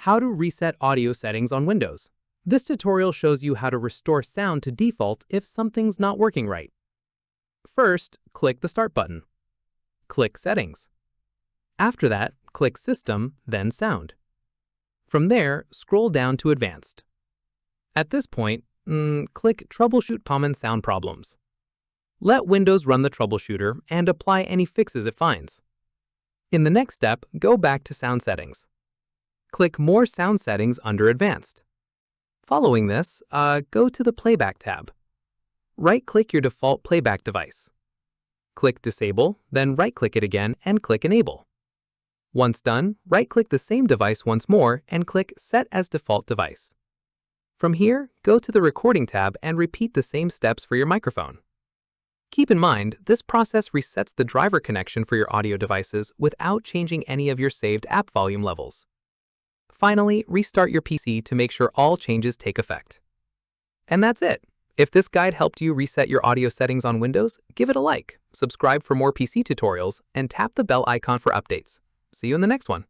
How to reset audio settings on Windows. This tutorial shows you how to restore sound to default if something's not working right. First, click the Start button. Click Settings. After that, click System, then Sound. From there, scroll down to Advanced. At this point, click Troubleshoot Common Sound Problems. Let Windows run the troubleshooter and apply any fixes it finds. In the next step, go back to Sound Settings. Click More Sound Settings under Advanced. Following this, go to the Playback tab. Right-click your default playback device. Click Disable, then right-click it again and click Enable. Once done, right-click the same device once more and click Set as Default Device. From here, go to the Recording tab and repeat the same steps for your microphone. Keep in mind, this process resets the driver connection for your audio devices without changing any of your saved app volume levels. Finally, restart your PC to make sure all changes take effect. And that's it. If this guide helped you reset your audio settings on Windows, give it a like, subscribe for more PC tutorials, and tap the bell icon for updates. See you in the next one.